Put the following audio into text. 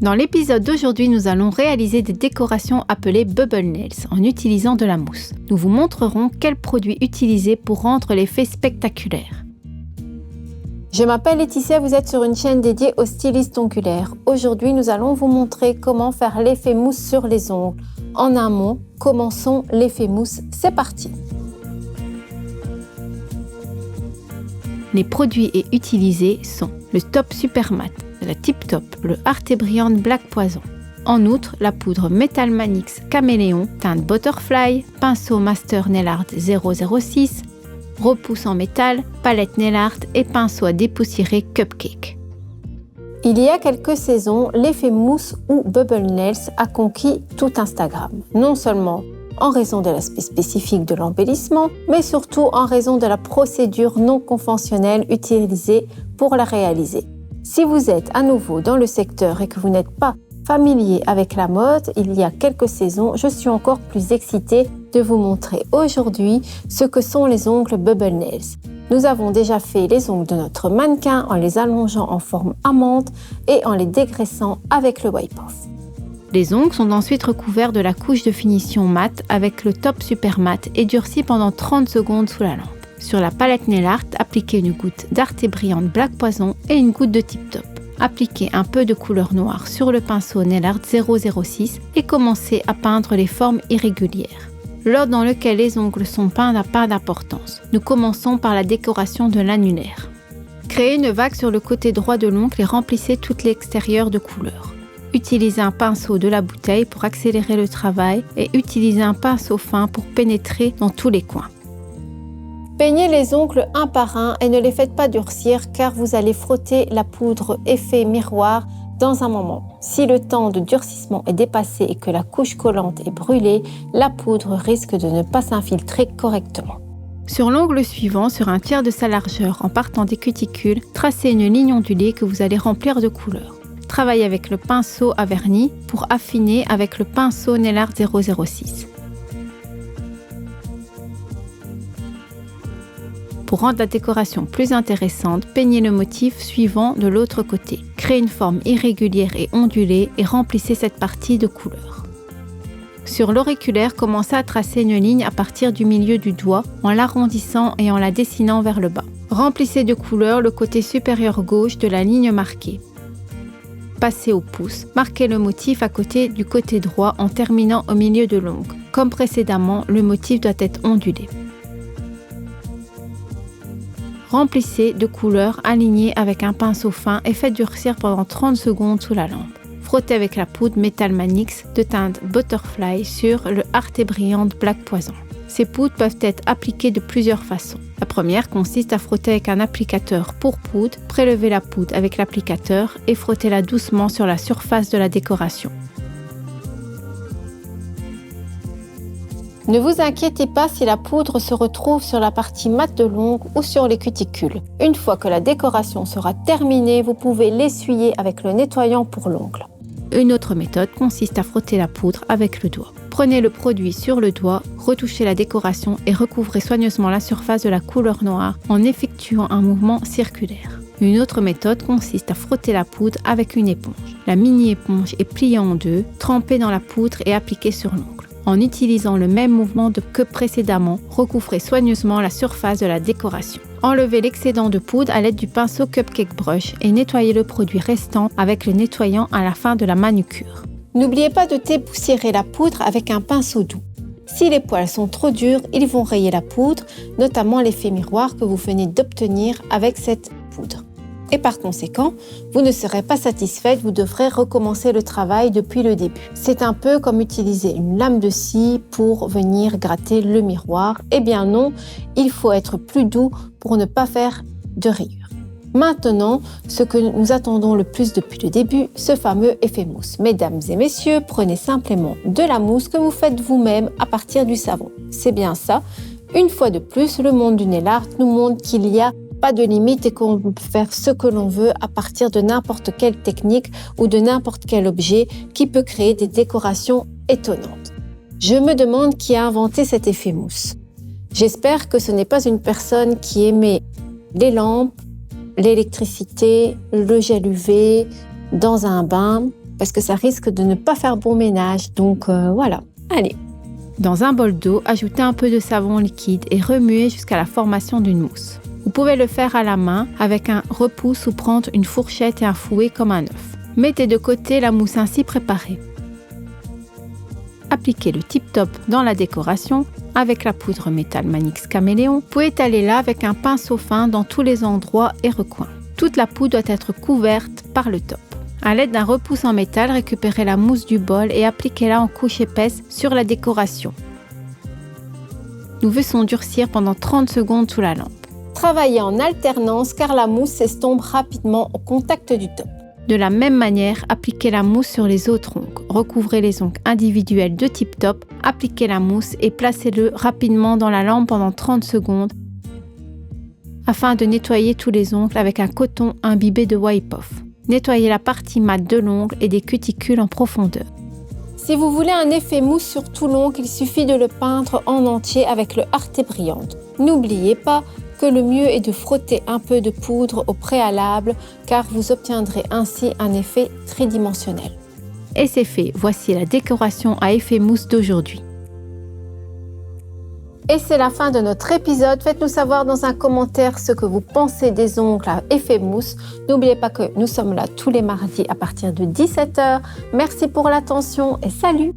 Dans l'épisode d'aujourd'hui, nous allons réaliser des décorations appelées Bubble Nails en utilisant de la mousse. Nous vous montrerons quels produits utiliser pour rendre l'effet spectaculaire. Je m'appelle Laetitia, vous êtes sur une chaîne dédiée aux stylistes ongulaires. Aujourd'hui, nous allons vous montrer comment faire l'effet mousse sur les ongles. En un mot, commençons l'effet mousse, c'est parti! Les produits utilisés sont le Top Super Matte, la Tip Top, le Arte Brilliant Black Poison. En outre, la poudre Metal Manix Caméléon, teinte Butterfly, pinceau Master Nail Art 006, repousse en métal, palette Nail Art et pinceau à dépoussiérer Cupcake. Il y a quelques saisons, l'effet mousse ou Bubble Nails a conquis tout Instagram. Non seulement en raison de l'aspect spécifique de l'embellissement, mais surtout en raison de la procédure non conventionnelle utilisée pour la réaliser. Si vous êtes à nouveau dans le secteur et que vous n'êtes pas familier avec la mode, il y a quelques saisons, je suis encore plus excitée de vous montrer aujourd'hui ce que sont les ongles Bubble Nails. Nous avons déjà fait les ongles de notre mannequin en les allongeant en forme amande et en les dégraissant avec le wipe-off. Les ongles sont ensuite recouverts de la couche de finition mat avec le Top Super Matte et durcis pendant 30 secondes sous la lampe. Sur la palette Nail Art, appliquez une goutte d'Arte Brilliant Black Poison et une goutte de Tip Top. Appliquez un peu de couleur noire sur le pinceau Nail Art 006 et commencez à peindre les formes irrégulières. L'ordre dans lequel les ongles sont peints n'a pas d'importance. Nous commençons par la décoration de l'annulaire. Créez une vague sur le côté droit de l'ongle et remplissez tout l'extérieur de couleur. Utilisez un pinceau de la bouteille pour accélérer le travail et utilisez un pinceau fin pour pénétrer dans tous les coins. Peignez les ongles un par un et ne les faites pas durcir car vous allez frotter la poudre effet miroir dans un moment. Si le temps de durcissement est dépassé et que la couche collante est brûlée, la poudre risque de ne pas s'infiltrer correctement. Sur l'ongle suivant, sur un tiers de sa largeur, en partant des cuticules, tracez une ligne ondulée que vous allez remplir de couleur. Travaillez avec le pinceau à vernis pour affiner avec le pinceau Nail Art 006. Pour rendre la décoration plus intéressante, peignez le motif suivant de l'autre côté. Créez une forme irrégulière et ondulée et remplissez cette partie de couleur. Sur l'auriculaire, commencez à tracer une ligne à partir du milieu du doigt en l'arrondissant et en la dessinant vers le bas. Remplissez de couleur le côté supérieur gauche de la ligne marquée. Passez au pouce, marquez le motif à côté du côté droit en terminant au milieu de l'ongle. Comme précédemment, le motif doit être ondulé. Remplissez de couleurs alignées avec un pinceau fin et faites durcir pendant 30 secondes sous la lampe. Frottez avec la poudre Metal Manix de teinte Butterfly sur le Arte Brilliant Black Poison. Ces poudres peuvent être appliquées de plusieurs façons. La première consiste à frotter avec un applicateur pour poudre, prélever la poudre avec l'applicateur et frottez-la doucement sur la surface de la décoration. Ne vous inquiétez pas si la poudre se retrouve sur la partie mate de l'ongle ou sur les cuticules. Une fois que la décoration sera terminée, vous pouvez l'essuyer avec le nettoyant pour l'ongle. Une autre méthode consiste à frotter la poudre avec le doigt. Prenez le produit sur le doigt, retouchez la décoration et recouvrez soigneusement la surface de la couleur noire en effectuant un mouvement circulaire. Une autre méthode consiste à frotter la poudre avec une éponge. La mini-éponge est pliée en deux, trempée dans la poudre et appliquée sur l'ongle. En utilisant le même mouvement que précédemment, recouvrez soigneusement la surface de la décoration. Enlevez l'excédent de poudre à l'aide du pinceau Cupcake Brush et nettoyez le produit restant avec le nettoyant à la fin de la manucure. N'oubliez pas de dépoussiérer la poudre avec un pinceau doux. Si les poils sont trop durs, ils vont rayer la poudre, notamment l'effet miroir que vous venez d'obtenir avec cette poudre. Et par conséquent, vous ne serez pas satisfaite, vous devrez recommencer le travail depuis le début. C'est un peu comme utiliser une lame de scie pour venir gratter le miroir. Eh bien non, il faut être plus doux pour ne pas faire de rayures. Maintenant, ce que nous attendons le plus depuis le début, ce fameux effet mousse. Mesdames et messieurs, prenez simplement de la mousse que vous faites vous-même à partir du savon. C'est bien ça. Une fois de plus, le monde du nail art nous montre qu'il y a pas de limite et qu'on peut faire ce que l'on veut à partir de n'importe quelle technique ou de n'importe quel objet qui peut créer des décorations étonnantes. Je me demande qui a inventé cet effet mousse. J'espère que ce n'est pas une personne qui aimait les lampes, l'électricité, le gel UV dans un bain parce que ça risque de ne pas faire bon ménage. Donc voilà, allez. Dans un bol d'eau, ajoutez un peu de savon liquide et remuez jusqu'à la formation d'une mousse. Vous pouvez le faire à la main avec un repousse ou prendre une fourchette et un fouet comme un œuf. Mettez de côté la mousse ainsi préparée. Appliquez le tip top dans la décoration avec la poudre métal Manix Caméléon. Vous pouvez étaler là avec un pinceau fin dans tous les endroits et recoins. Toute la poudre doit être couverte par le top. À l'aide d'un repousse en métal, récupérez la mousse du bol et appliquez-la en couche épaisse sur la décoration. Nous faisons durcir pendant 30 secondes sous la lampe. Travaillez en alternance car la mousse s'estompe rapidement au contact du top. De la même manière, appliquez la mousse sur les autres ongles. Recouvrez les ongles individuels de Tip Top, appliquez la mousse et placez-le rapidement dans la lampe pendant 30 secondes afin de nettoyer tous les ongles avec un coton imbibé de wipe-off. Nettoyez la partie mate de l'ongle et des cuticules en profondeur. Si vous voulez un effet mousse sur tout l'ongle, il suffit de le peindre en entier avec le Arte Brillante. N'oubliez pas que le mieux est de frotter un peu de poudre au préalable car vous obtiendrez ainsi un effet tridimensionnel. Et c'est fait, voici la décoration à effet mousse d'aujourd'hui. Et c'est la fin de notre épisode. Faites-nous savoir dans un commentaire ce que vous pensez des ongles à effet mousse. N'oubliez pas que nous sommes là tous les mardis à partir de 17h. Merci pour l'attention et salut!